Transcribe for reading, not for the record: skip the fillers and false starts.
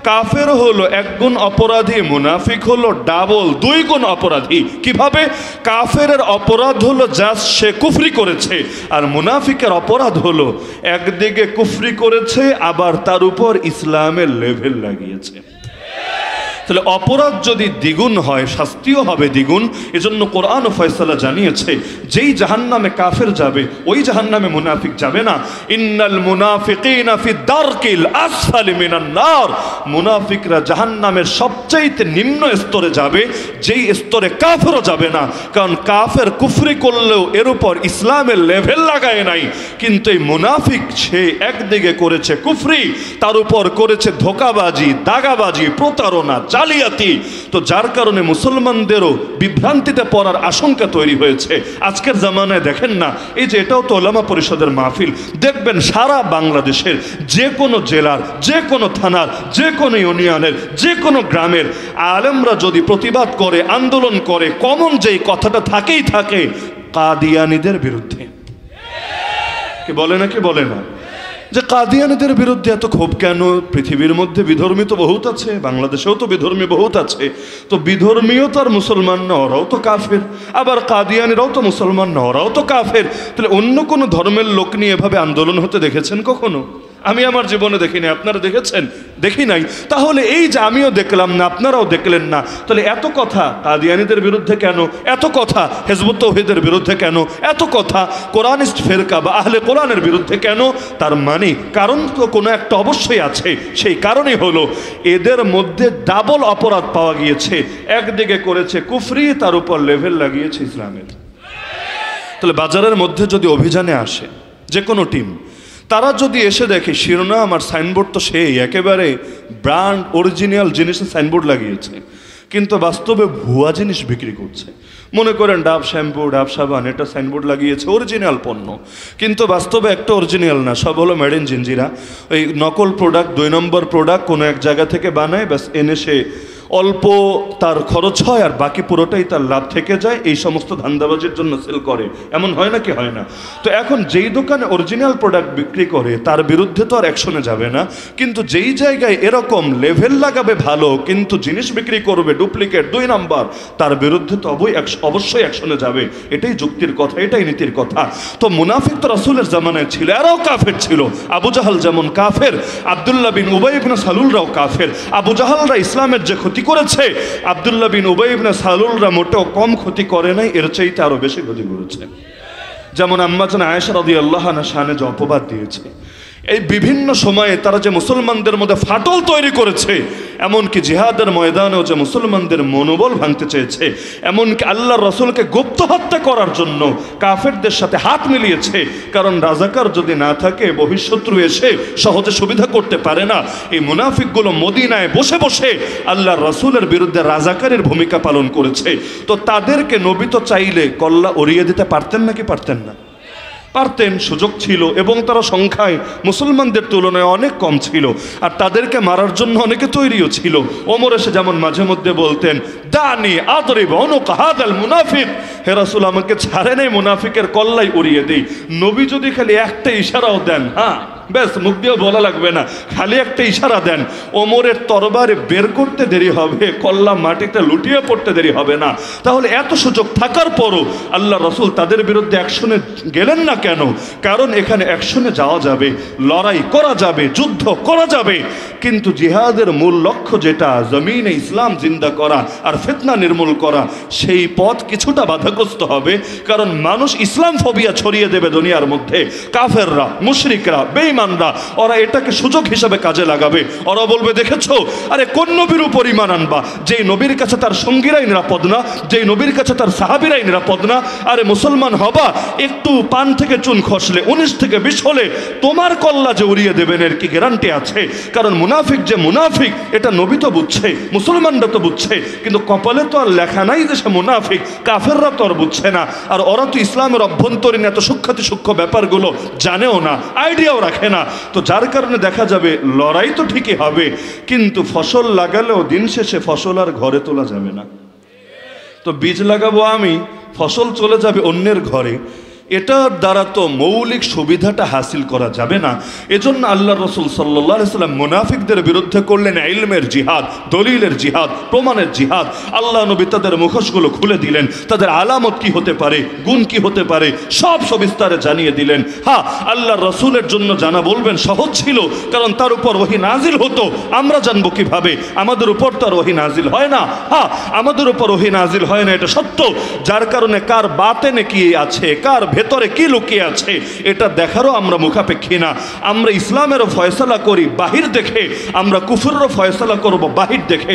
কাফের হলো এক গুণ অপরাধী, মুনাফিক হলো ডাবল 2 গুণ অপরাধী। কিভাবে? কাফেরের অপরাধ হলো জাস্ট সে কুফরি করেছে, আর মুনাফিকের অপরাধ হলো একদিকে কুফরি করেছে আবার তার উপর ইসলামের লেভেল লাগিয়েছে। তাহলে অপরাধ যদি দ্বিগুণ হয় শাস্তিও হবে দ্বিগুণ। এজন্য কোরআন ও ফয়সালা জানিয়েছে যেই জাহান্নামে কাফের যাবে ওই জাহান্নামে মুনাফিক যাবে না। ইন্নাল মুনাফিকিনা ফি দারকিল আসফালি মিনান নার, মুনাফিকরা জাহান্নামের সবচেয়ে নিম্ন স্তরে যাবে, যেই স্তরে কাফেরও যাবে না। কারণ কাফের কুফরি করলেও এর উপর ইসলামের লেভেল লাগায় নাই, কিন্তু এই মুনাফিক সে একদিকে করেছে কুফরি, তার উপর করেছে ধোঁকাবাজি, দাগাবাজি, প্রতারণা, জালিয়াতি। তো যার কারণে মুসলমানদেরও বিভ্রান্তিতে পড়ার আশঙ্কা তৈরি হয়েছে। আজকের জামানায় দেখেন না, এই যে এটাও তো ওলামা পরিষদের মাহফিল, দেখবেন সারা বাংলাদেশের যে কোনো জেলার, যে কোনো থানার, যে কোনো ইউনিয়নের, যে কোনো গ্রামের আলেমরা যদি প্রতিবাদ করে, আন্দোলন করে, কমন যেই কথাটা থাকেই থাকে কাদিয়ানীদের বিরুদ্ধে। কে বলে না, কে বলে না যে কাদিয়ানীদের বিরুদ্ধে এত ক্ষোভ কেন? পৃথিবীর মধ্যে বিধর্মী তো বহুত আছে, বাংলাদেশেও তো বিধর্মী বহুত আছে। তো বিধর্মীও তো আর মুসলমান না, ওরাও তো কাফের। আবার কাদিয়ানীরাও তো মুসলমান না, ওরাও তো কাফের। তাহলে অন্য কোনো ধর্মের লোক নিয়ে এভাবে আন্দোলন হতে দেখেছেন কখনো? আমি আমার জীবনে দেখিনি, আপনারা দেখেছেন? দেখি নাই। তাহলে এই যে আমিও দেখলাম না, আপনারাও দেখলেন না, তাহলে এত কথা কাদিয়ানীদের বিরুদ্ধে কেন? এত কথা হিজবুত তাওহীদের বিরুদ্ধে কেন? এত কথা কোরআনিস্ট ফেরকা বা আহলে কোরআনের বিরুদ্ধে কেন? তার মানে কারণ তো কোনো একটা অবশ্যই আছে। সেই কারণেই হলো এদের মধ্যে ডাবল অপরাধ পাওয়া গিয়েছে। একদিকে করেছে কুফরি, তার উপর লেভেল লাগিয়েছে ইসলামের। তাহলে বাজারের মধ্যে যদি অভিযানে আসে যে কোনো টিম, তারা যদি এসে দেখে শিরোনাম আর সাইনবোর্ড তো সেই একেবারে ব্র্যান্ড অরিজিনাল জিনিসের সাইনবোর্ড লাগিয়েছে, কিন্তু বাস্তবে ভুয়া জিনিস বিক্রি করছে। মনে করেন ডাব শ্যাম্পু, ডাব সাবান, এটা সাইনবোর্ড লাগিয়েছে অরিজিনাল পণ্য, কিন্তু বাস্তবে একটা অরিজিনাল না, সব হলো মেড ইন জিঞ্জিরা। ওই নকল প্রোডাক্ট, 2 নম্বর প্রোডাক্ট কোনো এক জায়গা থেকে বানায়, ব্যাস এনে সে অল্প তার খরচ হয় আর বাকি পুরোটাই তার লাভ থেকে যায়। এই সমস্ত ধান্দাবাজির জন্য সেল করে, এমন হয় না কি হয় না? তো এখন যেই দোকানে অরিজিনাল প্রোডাক্ট বিক্রি করে তার বিরুদ্ধে তো আর অ্যাকশনে যাবে না, কিন্তু যেই জায়গায় এরকম লেভেল লাগাবে ভালো কিন্তু জিনিস বিক্রি করবে ডুপ্লিকেট 2 নাম্বার, তার বিরুদ্ধে তো অবশ্যই অ্যাকশনে যাবে। এটাই যুক্তির কথা, এটাই নীতির কথা। তো মুনাফিক তো রাসূলের জামানায় ছিল, এরাও কাফের ছিল। আবু জাহাল যেমন কাফের, আব্দুল্লাহ বিন উবাই ইবনে সালুলরাও কাফের। আবু জাহালরা ইসলামের যে ক্ষতি করেছে, আব্দুল্লাহ বিন উবাই ইবনে সালুলরা মোটেও কম ক্ষতি করে নাই, এর চাইতে আরো বেশি ক্ষতি করেছে। যেমন আম্মা জান আয়েশা রাদিয়াল্লাহু আনহা শানে যে অপবাদ দিয়েছে, এই বিভিন্ন সময়ে তারা যে মুসলমানদের মধ্যে ফাটল তৈরি করেছে, এমনকি জিহাদের ময়দানেও যে মুসলমানদের মনোবল ভাঙতে চেয়েছে, এমনকি আল্লাহর রাসূলকে গুপ্ত হত্যা করার জন্য কাফেরদের সাথে হাত মিলিয়েছে। কারণ রাজাকার যদি না থাকে বহিঃশত্রু এসে সহজে সুবিধা করতে পারে না। এই মুনাফিকগুলো মদিনায় বসে বসে আল্লাহর রাসূলের বিরুদ্ধে রাজাকারের ভূমিকা পালন করেছে। তো তাদেরকে নবী তো চাইলে কল্লা উড়িয়ে দিতে পারতেন নাকি পারতেন না? পারতেন, সুযোগ ছিল, এবং তারা সংখ্যায় মুসলমানদের তুলনায় অনেক কম ছিল, আর তাদেরকে মারার জন্য অনেকে তৈরিও ছিল। ওমর এসে যেমন মাঝে মধ্যে বলতেন, দানি আদরিব উনুক হাদাল মুনাফিক, হে রাসূল আমাকে ছাড়েন এই মুনাফিকের কল্লাই উড়িয়ে দেই। নবী যদি খালি একটা ইশারাও দেন, হ্যাঁ ব্যাস, মুখ দিয়ে বলা লাগবে না, খালি একটা ইশারা দেন, ওমরের তরবারে বের করতে দেরি হবে, কল্লা মাটিতে লুটিয়ে পড়তে দেরি হবে না। তাহলে এত সুযোগ থাকার পরও আল্লাহ রাসূল তাদের বিরুদ্ধে অ্যাকশনে গেলেন না কেন? কারণ এখানে অ্যাকশনে যাওয়া যাবে, লড়াই করা যাবে, যুদ্ধ করা যাবে, কিন্তু জিহাদের মূল লক্ষ্য যেটা জমিনে ইসলাম জিন্দা করা আর ফিতনা নির্মূল করা, সেই পথ কিছুটা বাধাগ্রস্ত হবে। কারণ মানুষ ইসলাম ফোবিয়া ছড়িয়ে দেবে দুনিয়ার মধ্যে। কাফেররা, মুশরিকরা, বেঈমানরা, ওরা এটাকে সুযোগ হিসাবে কাজে লাগাবে। ওরা বলবে, দেখেছো, আরে কোন নবীর উপর ঈমান আনবা যেই নবীর কাছে তার সঙ্গীরাই নিরাপদ না, যেই নবীর কাছে তার সাহাবীরাই নিরাপদ না? আরে মুসলমান হবা, একটু পান থেকে চুন খসলে, 19 থেকে 20 হলে তোমার কল্লা যে উড়িয়ে দেবেন এর কি গ্যারান্টি আছে? কারণ মুনাফিক যে মুনাফিক এটা নবী তো বুঝছে, মুসলমানরা তো বুঝছে, কিন্তু কপালে তো আর লেখা নাই যে সে মুনাফিক। কাফেররা তো আর বুঝছে না, আর ওরা তো ইসলামের অভ্যন্তরীণ এত সূক্ষ্ম ব্যাপারগুলো জানেও না, আইডিয়াও রাখে না। তো যার কারণে দেখা যাবে লড়াই তো ঠিকই হবে, কিন্তু ফসল লাগালেও দিন শেষে ফসল আর ঘরে তোলা যাবে না। তো বীজ লাগাবো আমি, ফসল চলে যাবে অন্যের ঘরে, এটার দ্বারা তো মৌলিক সুবিধাটা হাসিল করা যাবে না। এজন্য আল্লাহ রসুল সাল্লাল্লাহু আলাইহি সাল্লাম মুনাফিকদের বিরুদ্ধে করলেন ইলমের জিহাদ, দলিলের জিহাদ, প্রমাণের জিহাদ। আল্লাহ নবী তাদের মুখোশগুলো খুলে দিলেন, তাদের আলামত কি হতে পারে, গুণ কি হতে পারে, সব সবিস্তারে জানিয়ে দিলেন। হ্যাঁ, আল্লাহ রসুলের জন্য জানা বলবেন সহজ ছিল, কারণ তার উপর ওহী নাজিল হতো। আমরা জানবো কিভাবে? আমাদের উপর তো আর ওহী নাজিল হয় না। হ্যাঁ, আমাদের উপর ওহী নাজিল হয় না, এটা সত্য। যার কারণে কার বাতেনে কি আছে, কার ভেতরে কি লুকিয়ে আছে, এটা দেখারও আমরা মুখাপেক্ষী না। আমরা ইসলামেরও ফয়সালা করি বাহির দেখে, আমরা কুফরেরও ফয়সালা করব বাহির দেখে।